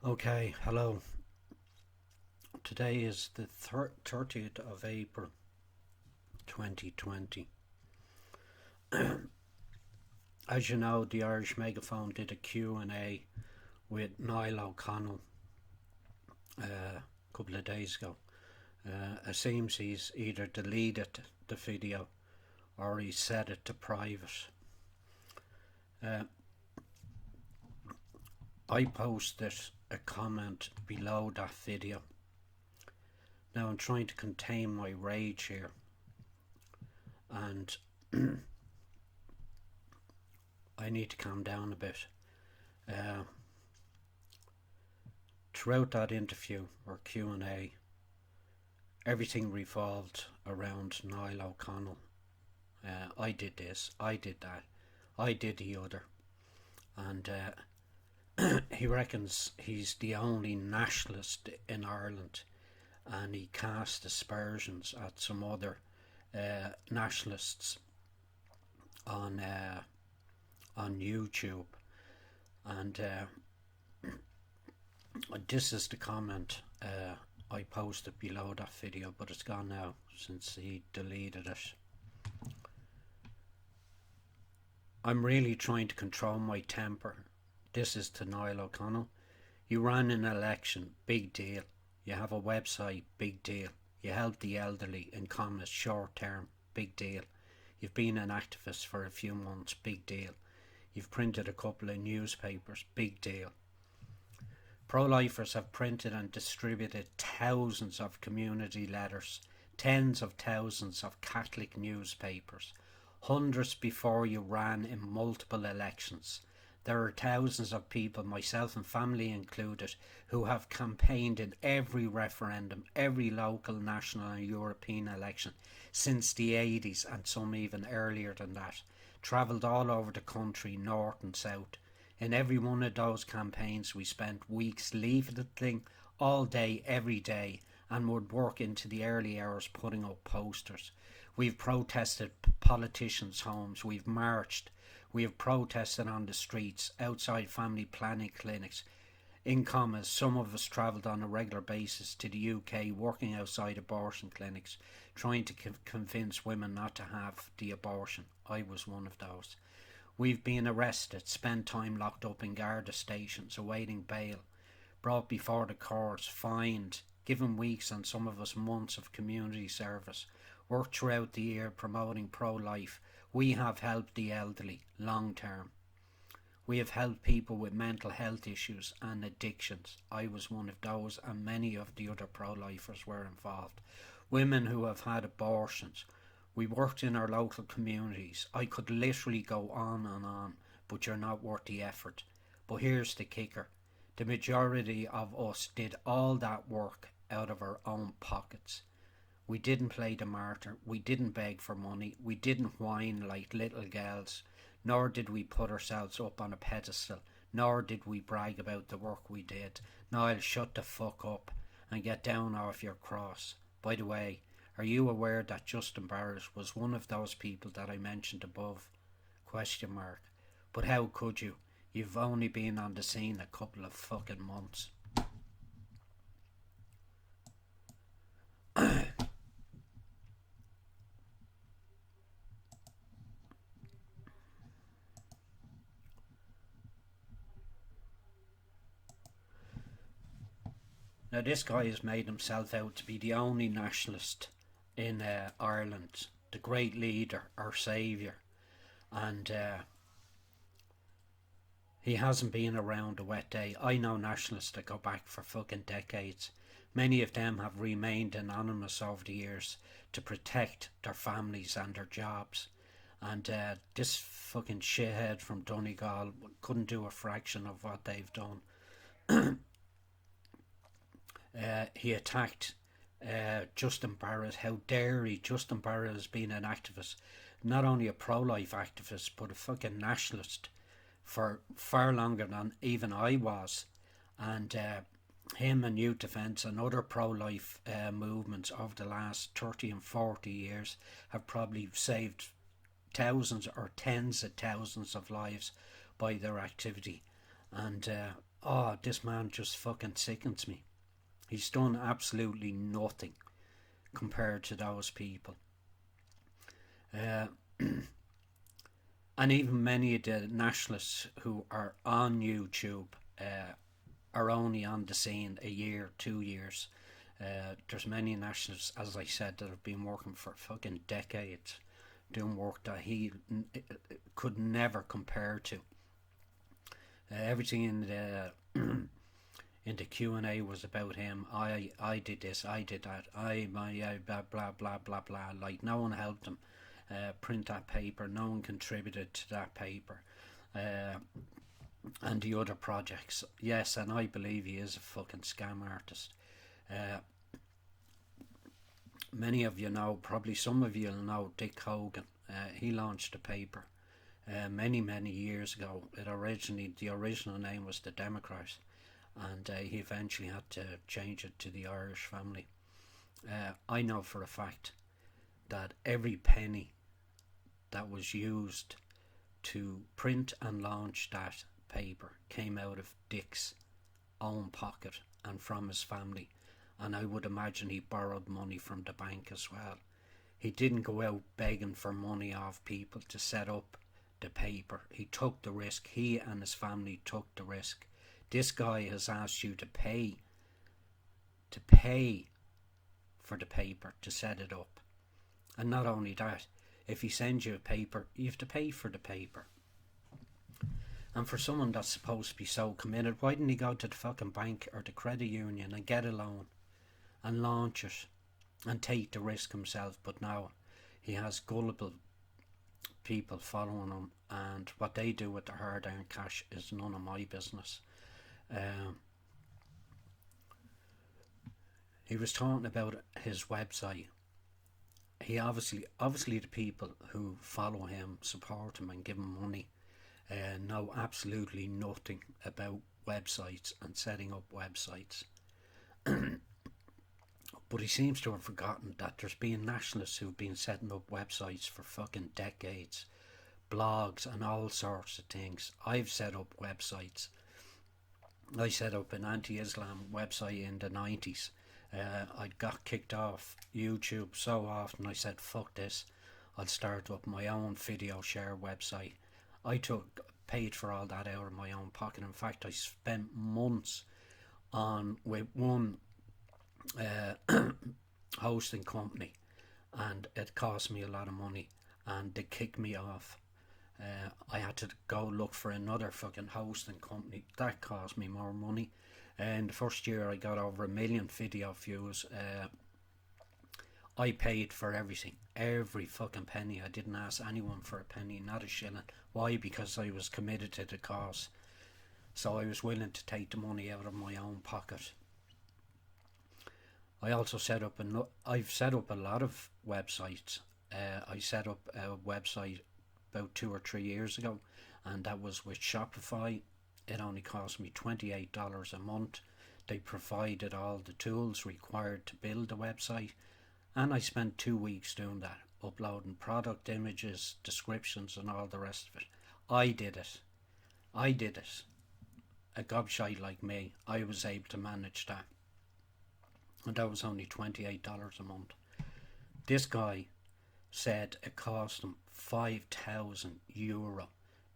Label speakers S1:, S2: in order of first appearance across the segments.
S1: Okay, hello. Today is the 30th of April 2020. As you know, the Irish Megaphone did a Q&A with Niall O'Connell a couple of days ago. It seems he's either deleted the video or he set it to private. Uh, I posted a comment below that video. Now I'm trying to contain my rage here, and I need to calm down a bit. Uh, Throughout that interview or Q&A, everything revolved around Niall O'Connell. I did this, I did that, I did the other. And he reckons he's the only nationalist in Ireland, and he cast aspersions at some other nationalists on YouTube. And this is the comment I posted below that video, but it's gone now since he deleted it. I'm really trying to control my temper. This is to Niall O'Connell. You ran an election, big deal. You have a website, big deal. You help the elderly in commas, short term, big deal. You've been an activist for a few months, big deal. You've printed a couple of newspapers, big deal. Pro-lifers have printed and distributed thousands of community letters, tens of thousands of Catholic newspapers, hundreds before you ran in multiple elections. There are thousands of people, myself and family included, who have campaigned in every referendum, every local, national and European election since the 80s, and some even earlier than that. Travelled all over the country, north and south. In every one of those campaigns we spent weeks leafleting all day, every day, and would work into the early hours putting up posters. We've protested politicians' homes, we've marched, we have protested on the streets, outside family planning clinics. In commas, some of us travelled on a regular basis to the UK, working outside abortion clinics, trying to convince women not to have the abortion. I was one of those. We've been arrested, spent time locked up in Garda stations, awaiting bail, brought before the courts, fined, given weeks and some of us months of community service, worked throughout the year promoting pro-life. We have helped the elderly, long term. We have helped people with mental health issues and addictions. I was one of those, and many of the other pro-lifers were involved. Women who have had abortions. We worked in our local communities. I could literally go on and on, but you're not worth the effort. But here's the kicker. The majority of us did all that work out of our own pockets. We didn't play the martyr. We didn't beg for money. We didn't whine like little girls. Nor did we put ourselves up on a pedestal. Nor did we brag about the work we did. Niall, shut the fuck up and get down off your cross. By the way, are you aware that Justin Barrett was one of those people that I mentioned above? Question mark. But how could you? You've only been on the scene a couple of fucking months. Now this guy has made himself out to be the only nationalist in Ireland, the great leader, our saviour, and he hasn't been around a wet day. I know nationalists that go back for fucking decades. Many of them have remained anonymous over the years to protect their families and their jobs. And this fucking shithead from Donegal couldn't do a fraction of what they've done. He attacked Justin Barrett. How dare he? Justin Barrett has been an activist, not only a pro-life activist, but a fucking nationalist for far longer than even I was. And him and Youth Defence and other pro-life movements over the last 30 and 40 years have probably saved thousands or tens of thousands of lives by their activity. And oh, this man just fucking sickens me. He's done absolutely nothing compared to those people. Uh, and even many of the nationalists who are on YouTube are only on the scene a year, 2 years. There's many nationalists, as I said, that have been working for fucking decades, doing work that he could never compare to. Everything in the in the Q&A was about him. I did this, I did that, blah blah blah blah blah. Like, no one helped him print that paper, no one contributed to that paper, and the other projects. Yes, and I believe he is a fucking scam artist. Many of you know, probably some of you will know Dick Hogan. He launched a paper many years ago. The original name was the Democrat, and he eventually had to change it to the Irish Family. I know for a fact that every penny that was used to print and launch that paper came out of Dick's own pocket and from his family, and I would imagine he borrowed money from the bank as well. He didn't go out begging for money off people to set up the paper. He took the risk. He and his family took the risk. This guy has asked you to pay for the paper to set it up. And not only that, if he sends you a paper, you have to pay for the paper. And for someone that's supposed to be so committed, why didn't he go to the fucking bank or the credit union and get a loan and launch it and take the risk himself? But now he has gullible people following him, and what they do with their hard-earned cash is none of my business. He was talking about his website. He obviously the people who follow him, support him and give him money, know absolutely nothing about websites and setting up websites. But he seems to have forgotten that there's been nationalists who've been setting up websites for fucking decades, blogs and all sorts of things. I've set up websites. I set up an anti-Islam website in the 90s. I got kicked off YouTube so often I said, fuck this, I'll start up my own video share website. I paid for all that out of my own pocket. In fact, I spent months with one hosting company, and it cost me a lot of money, and they kicked me off. I had to go look for another fucking hosting company. That cost me more money. And the first year I got over 1 million video views. I paid for everything, every fucking penny. I didn't ask anyone for a penny, not a shilling. Why? Because I was committed to the cause. So I was willing to take the money out of my own pocket. I also I've set up a lot of websites. I set up a website about 2 or 3 years ago, and that was with Shopify. It only cost me $28 a month. They provided all the tools required to build a website, and I spent 2 weeks doing that, uploading product images, descriptions and all the rest of it. I did it. A gobshite like me, I was able to manage that, and that was only $28 a month. This guy said it cost him €5,000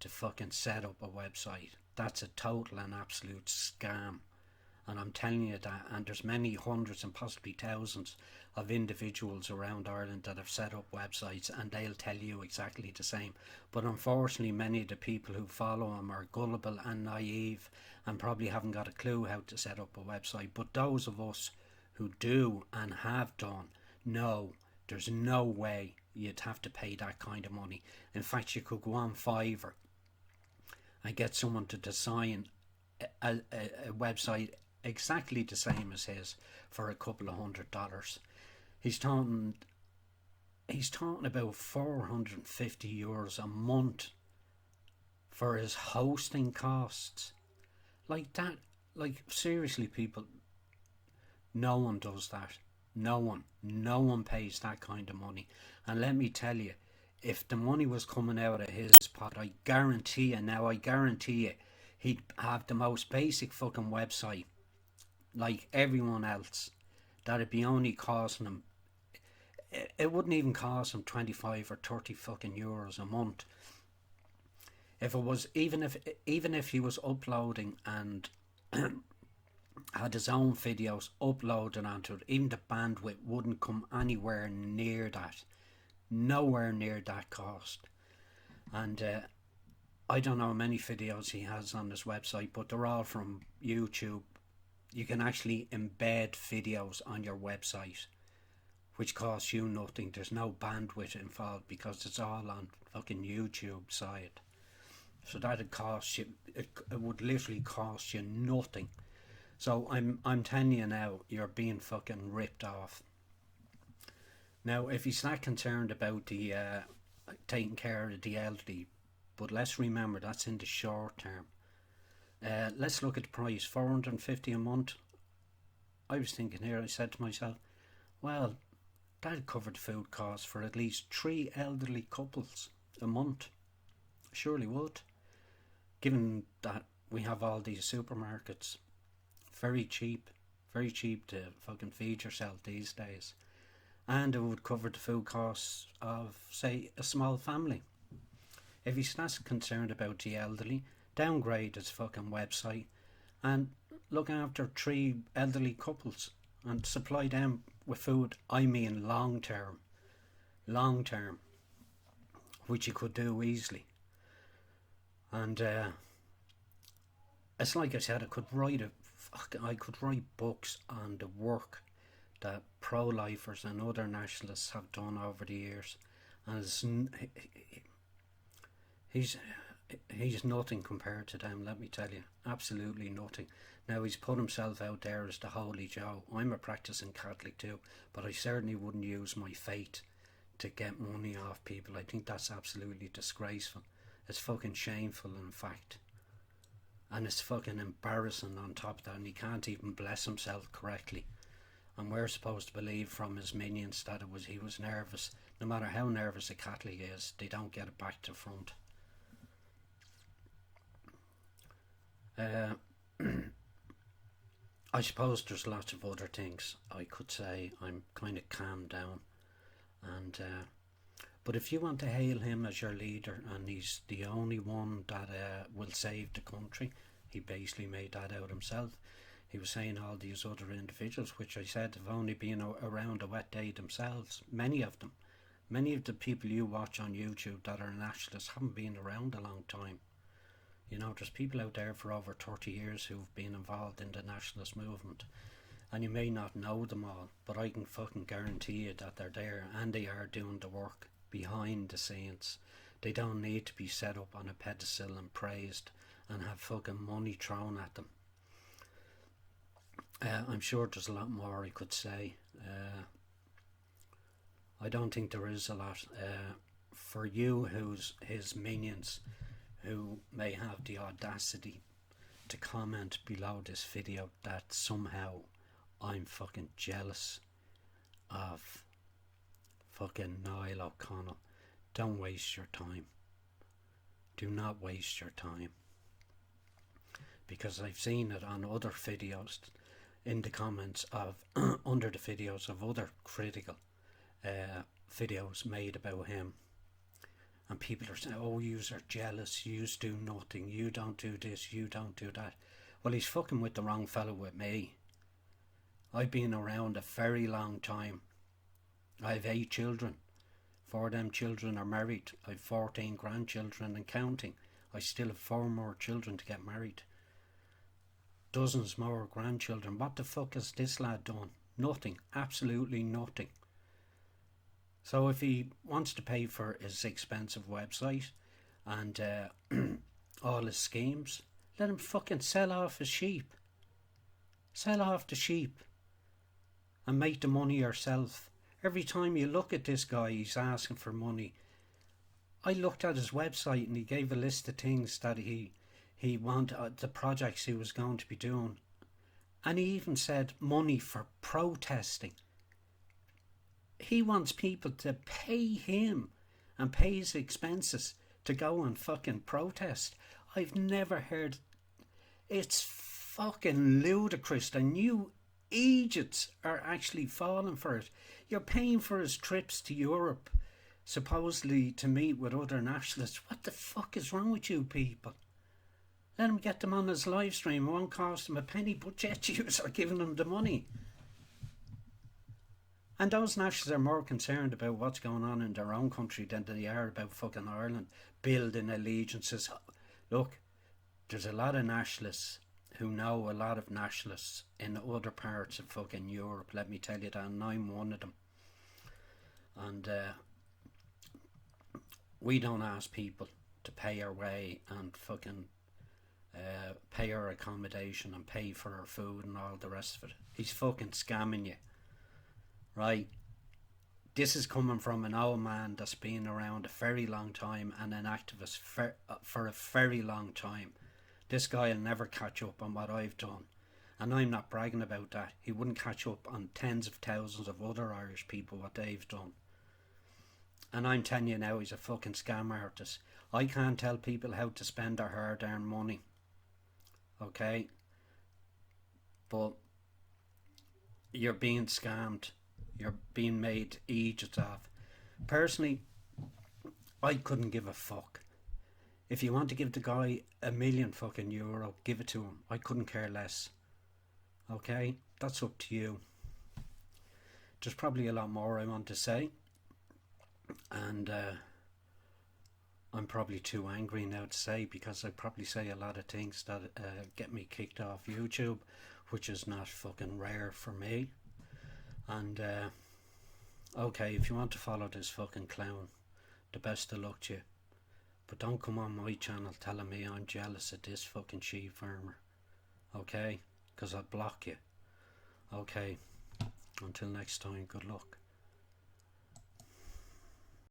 S1: to fucking set up a website. That's a total and absolute scam, and I'm telling you that. And there's many hundreds and possibly thousands of individuals around Ireland that have set up websites, and they'll tell you exactly the same. But unfortunately, many of the people who follow him are gullible and naive and probably haven't got a clue how to set up a website. But those of us who do and have done know there's no way you'd have to pay that kind of money. In fact, you could go on Fiverr and get someone to design a website exactly the same as his for a couple of $100. He's talking about €450 a month for his hosting costs. Like that, like seriously, people, no one does that. No one pays that kind of money. And let me tell you, if the money was coming out of his pot, I guarantee you, He'd have the most basic fucking website, like everyone else. That'd be only costing him. It wouldn't even cost him 25 or 30 fucking euros a month. If it was, even if he was uploading and had his own videos uploaded onto it, even the bandwidth wouldn't come anywhere near that. Nowhere near that cost. And I don't know how many videos he has on his website, but they're all from YouTube. You can actually embed videos on your website, which costs you nothing. There's no bandwidth involved because it's all on fucking YouTube side. So that'd cost you, it would literally cost you nothing. So I'm telling you now, you're being fucking ripped off. Now, if he's not concerned about the taking care of the elderly, but let's remember that's in the short term. Let's look at the price, $450 a month. I was thinking here, I said to myself, well, that'd cover the food costs for at least 3 elderly couples a month. Surely would. Given that we have all these supermarkets, very cheap to fucking feed yourself these days. And it would cover the food costs of, say, a small family. If he's not concerned about the elderly, downgrade his fucking website and look after 3 elderly couples and supply them with food. I mean long term, which you could do easily. And it's like I said, I could write books on the work that pro-lifers and other nationalists have done over the years, and he's nothing compared to them, let me tell you. Absolutely nothing. Now, he's put himself out there as the Holy Joe. I'm a practicing Catholic too, but I certainly wouldn't use my faith to get money off people. I think that's absolutely disgraceful. It's fucking shameful, in fact. And it's fucking embarrassing on top of that, and he can't even bless himself correctly. And we're supposed to believe from his minions that he was nervous. No matter how nervous a Catholic is, they don't get it back to front. I suppose there's lots of other things I could say. I'm kind of calmed down, and but if you want to hail him as your leader, and he's the only one that will save the country, he basically made that out himself. He was saying all these other individuals, which I said have only been around a wet day themselves. Many of them. Many of the people you watch on YouTube that are nationalists haven't been around a long time. You know, there's people out there for over 30 years who've been involved in the nationalist movement. And you may not know them all, but I can fucking guarantee you that they're there and they are doing the work behind the scenes. They don't need to be set up on a pedestal and praised and have fucking money thrown at them. I'm sure there's a lot more I could say. I don't think there is a lot. For you, who's his minions, who may have the audacity to comment below this video that somehow I'm fucking jealous of fucking Niall O'Connell, don't waste your time. Do not waste your time. Because I've seen it on other videos, in the comments of under the videos of other critical videos made about him, and people are saying, oh, yous are jealous, yous do nothing, you don't do this, you don't do that. Well, he's fucking with the wrong fellow with me. I've been around a very long time. I have 8 children. 4 of them children are married. I have 14 grandchildren and counting. I still have 4 more children to get married. Dozens more grandchildren. What the fuck has this lad done? Nothing. Absolutely nothing. So if he wants to pay for his expensive website and all his schemes, let him fucking sell off his sheep. Sell off the sheep and make the money yourself. Every time you look at this guy, he's asking for money. I looked at his website and he gave a list of things that he wanted, the projects he was going to be doing. And he even said money for protesting. He wants people to pay him and pay his expenses to go and fucking protest. I've never heard It's fucking ludicrous. And you idiots are actually falling for it. You're paying for his trips to Europe, supposedly to meet with other nationalists. What the fuck is wrong with you people? Let him get them on his live stream. It won't cost him a penny, but jet users are giving him the money. And those nationalists are more concerned about what's going on in their own country than they are about fucking Ireland, building allegiances. Look, there's a lot of nationalists who know a lot of nationalists in other parts of fucking Europe, let me tell you that, and I'm one of them. And we don't ask people to pay our way and fucking pay our accommodation and pay for our food and all the rest of it. He's fucking scamming you, right? This is coming from an old man that's been around a very long time and an activist for a very long time. This guy will never catch up on what I've done. And I'm not bragging about that. He wouldn't catch up on tens of thousands of other Irish people what they've done. And I'm telling you now, he's a fucking scam artist. I can't tell people how to spend their hard-earned money. Okay? But you're being scammed. You're being made idiots of. Personally, I couldn't give a fuck. If you want to give the guy €1 million fucking euro, give it to him. I couldn't care less. Okay? That's up to you. There's probably a lot more I want to say. And I'm probably too angry now to say, because I probably say a lot of things that get me kicked off YouTube, which is not fucking rare for me. And okay, if you want to follow this fucking clown, the best of luck to you. But don't come on my channel telling me I'm jealous of this fucking sheep farmer. Okay? Because I'll block you. Okay. Until next time, good luck.